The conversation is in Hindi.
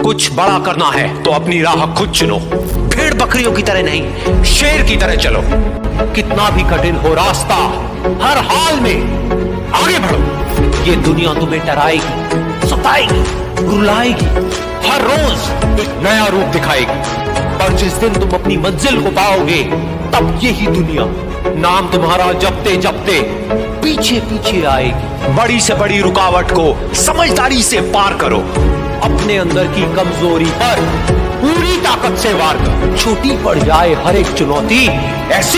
कुछ बड़ा करना है तो अपनी राह खुद चुनो। भेड़ बकरियों की तरह नहीं, शेर की तरह चलो। कितना भी कठिन हो रास्ता, हर हाल में आगे बढ़ो। ये दुनिया तुम्हें डराएगी, सताएगी, रुलाएगी, हर रोज एक नया रूप दिखाएगी। पर जिस दिन तुम अपनी मंजिल को पाओगे, तब यही दुनिया नाम तुम्हारा जपते जपते पीछे पीछे आएगी। बड़ी से बड़ी रुकावट को समझदारी से पार करो। अपने अंदर की कमजोरी पर पूरी ताकत से वार करो। छोटी पड़ जाए हर एक चुनौती, ऐसी